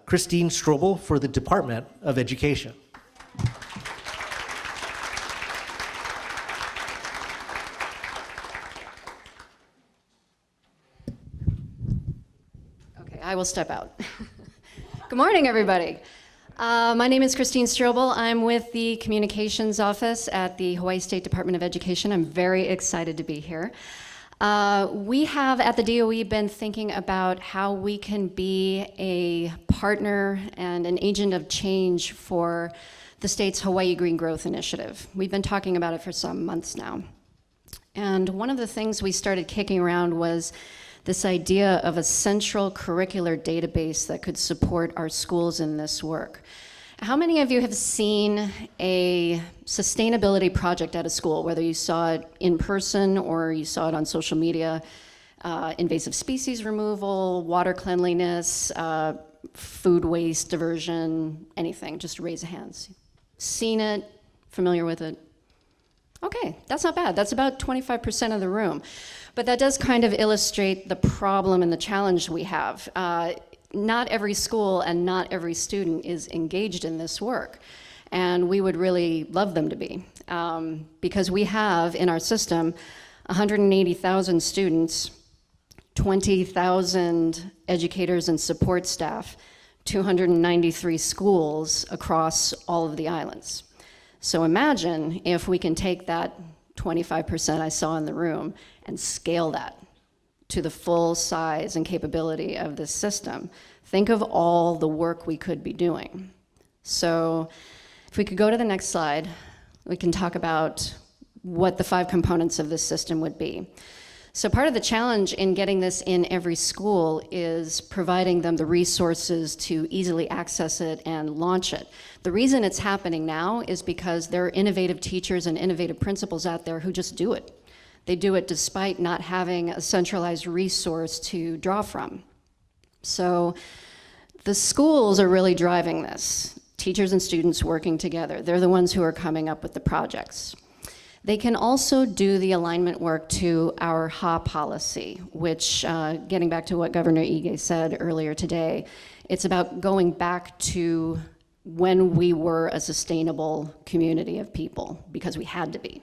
Christine Strobel for the Department of Education. Okay, I will step out. Good morning, everybody. My name is Christine Strobel. I'm with the Communications Office at the Hawaii State Department of Education. I'm very excited to be here. We have at the DOE been thinking about how we can be a partner and an agent of change for the state's Hawaii Green Growth Initiative. We've been talking about it for some months now. And one of the things we started kicking around was this idea of a central curricular database that could support our schools in this work. How many of you have seen a sustainability project at a school, whether you saw it in person or you saw it on social media, invasive species removal, water cleanliness, food waste diversion, anything? Just raise your hands. Seen it, familiar with it? Okay, that's not bad. That's about 25% of the room. But that does kind of illustrate the problem and the challenge we have. Not every school and not every student is engaged in this work. And we would really love them to be. Because we have in our system 180,000 students, 20,000 educators and support staff, 293 schools across all of the islands. So imagine if we can take that 25% I saw in the room and scale that to the full size and capability of this system. Think of all the work we could be doing. So if we could go to the next slide, we can talk about what the 5 components of this system would be. So part of the challenge in getting this in every school is providing them the resources to easily access it and launch it. The reason it's happening now is because there are innovative teachers and innovative principals out there who just do it. They do it despite not having a centralized resource to draw from. So the schools are really driving this. Teachers and students working together. They're the ones who are coming up with the projects. They can also do the alignment work to our HA policy, which, getting back to what Governor Ige said earlier today, it's about going back to when we were a sustainable community of people, because we had to be.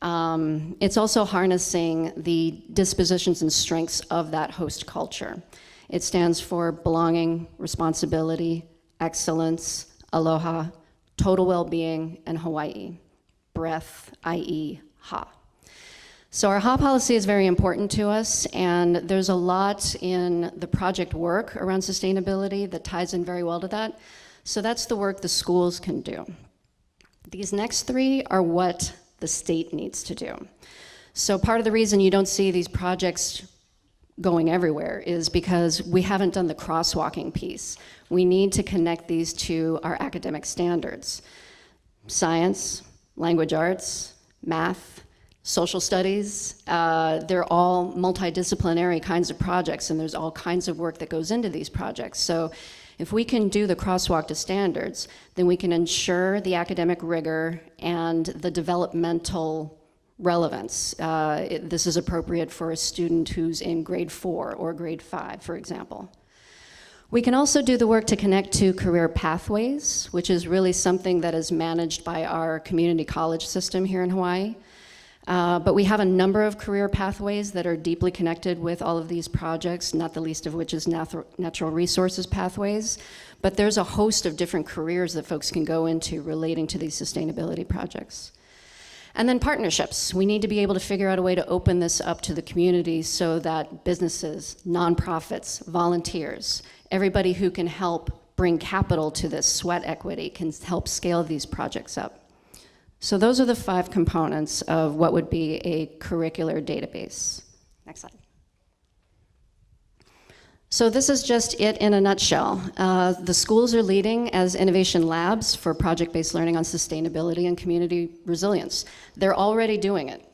It's also harnessing the dispositions and strengths of that host culture. It stands for belonging, responsibility, excellence, aloha, total well-being, and Hawaii. Breath, i.e. HA. So our HA policy is very important to us, and there's a lot in the project work around sustainability that ties in very well to that. So that's the work the schools can do. These next 3 are what the state needs to do. So part of the reason you don't see these projects going everywhere is because we haven't done the crosswalking piece. We need to connect these to our academic standards. Science, language arts, math, social studies, they're all multidisciplinary kinds of projects, and there's all kinds of work that goes into these projects. So if we can do the crosswalk to standards, then we can ensure the academic rigor and the developmental relevance. This is appropriate for a student who's in grade 4 or grade 5, for example. We can also do the work to connect to career pathways, which is really something that is managed by our community college system here in Hawaii. But we have a number of career pathways that are deeply connected with all of these projects, not the least of which is natural resources pathways. But there's a host of different careers that folks can go into relating to these sustainability projects. And then partnerships. We need to be able to figure out a way to open this up to the community so that businesses, nonprofits, volunteers, everybody who can help bring capital to this sweat equity can help scale these projects up. So those are the 5 components of what would be a curricular database. Next slide. So this is just it in a nutshell. The schools are leading as innovation labs for project-based learning on sustainability and community resilience. They're already doing it.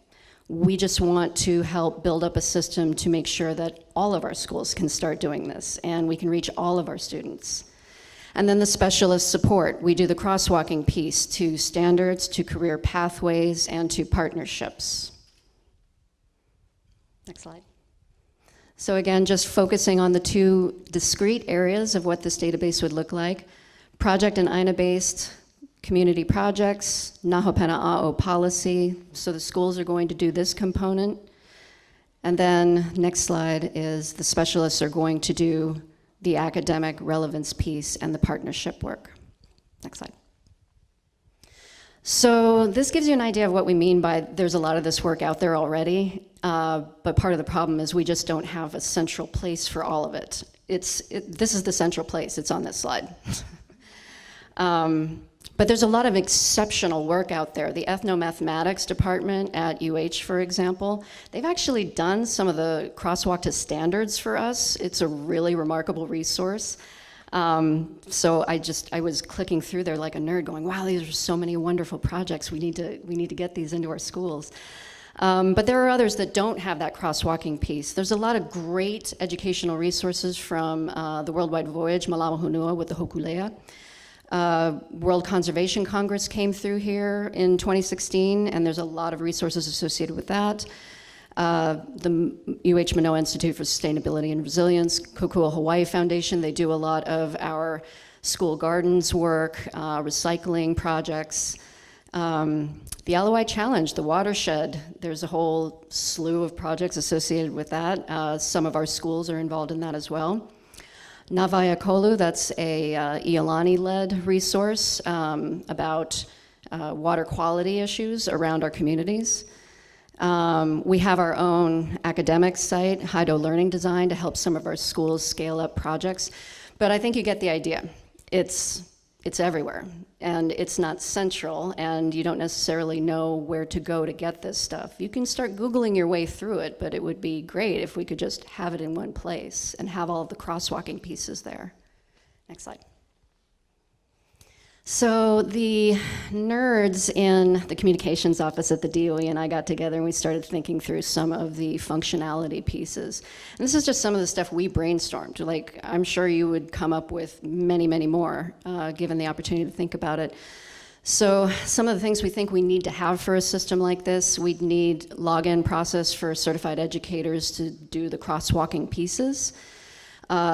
We just want to help build up a system to make sure that all of our schools can start doing this and we can reach all of our students. And then the specialist support. We do the crosswalking piece to standards, to career pathways, and to partnerships. Next slide. So again, just focusing on the two discrete areas of what this database would look like. Project and INA-based community projects, Nahopena A'o policy. So the schools are going to do this component. And then next slide is the specialists are going to do the academic relevance piece and the partnership work. Next slide. So this gives you an idea of what we mean by there's a lot of this work out there already, but part of the problem is we just don't have a central place for all of it. This is the central place, it's on this slide. But there's a lot of exceptional work out there. The ethnomathematics department at UH, for example, they've actually done some of the crosswalk to standards for us. It's a really remarkable resource. So I was clicking through there like a nerd going, wow, these are so many wonderful projects. We need to get these into our schools. But there are others that don't have that crosswalking piece. There's a lot of great educational resources from the Worldwide Voyage, Malawa Honua with the Hokulea. World Conservation Congress came through here in 2016, and there's a lot of resources associated with that. The UH Manoa Institute for Sustainability and Resilience, Kokua Hawaii Foundation, they do a lot of our school gardens work, recycling projects. The Aloha Challenge, the watershed, there's a whole slew of projects associated with that. Some of our schools are involved in that as well. Navaya Kolu, that's a Iolani-led resource about water quality issues around our communities. We have our own academic site, Haido Learning Design, to help some of our schools scale up projects. But I think you get the idea. It's everywhere, and it's not central, and you don't necessarily know where to go to get this stuff. You can start Googling your way through it, but it would be great if we could just have it in one place and have all of the crosswalking pieces there. Next slide. So the nerds in the communications office at the DOE and I got together and we started thinking through some of the functionality pieces. And this is just some of the stuff we brainstormed. Like, I'm sure you would come up with many, many more, given the opportunity to think about it. So some of the things we think we need to have for a system like this, we'd need login process for certified educators to do the crosswalking pieces.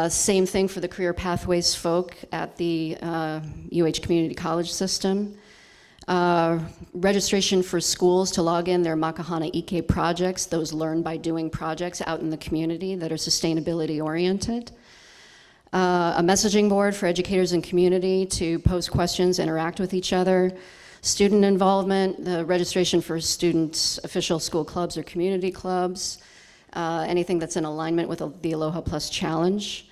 Same thing for the career pathways folk at the UH Community College system. Registration for schools to log in their Makahana Ike projects, those learn by doing projects out in the community that are sustainability oriented. A messaging board for educators and community to post questions, interact with each other. Student involvement, the registration for students' official school clubs or community clubs. Anything that's in alignment with the Aloha Plus Challenge.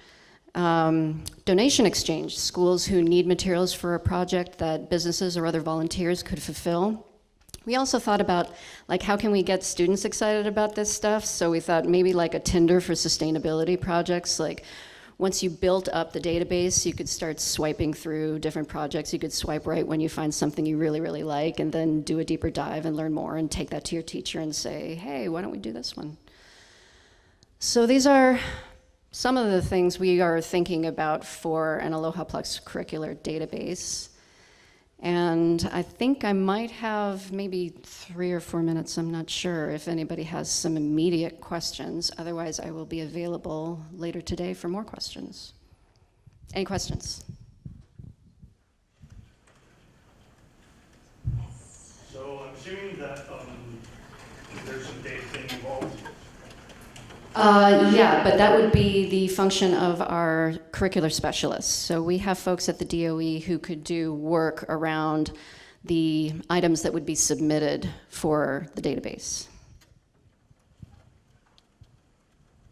Donation exchange, schools who need materials for a project that businesses or other volunteers could fulfill. We also thought about, like, how can we get students excited about this stuff? So we thought maybe like a Tinder for sustainability projects. Like, once you built up the database, you could start swiping through different projects. You could swipe right when you find something you really, really like, and then do a deeper dive and learn more and take that to your teacher and say, hey, why don't we do this one? So these are some of the things we are thinking about for an Aloha Plus curricular database. And I think I might have maybe 3 or 4 minutes, I'm not sure, if anybody has some immediate questions. Otherwise, I will be available later today for more questions. Any questions? So I'm assuming that there's some data thing involved. Yeah, but that would be the function of our curricular specialists. So we have folks at the DOE who could do work around the items that would be submitted for the database.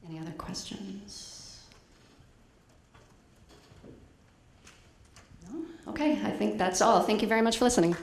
Any other questions? No? Okay, I think that's all. Thank you very much for listening.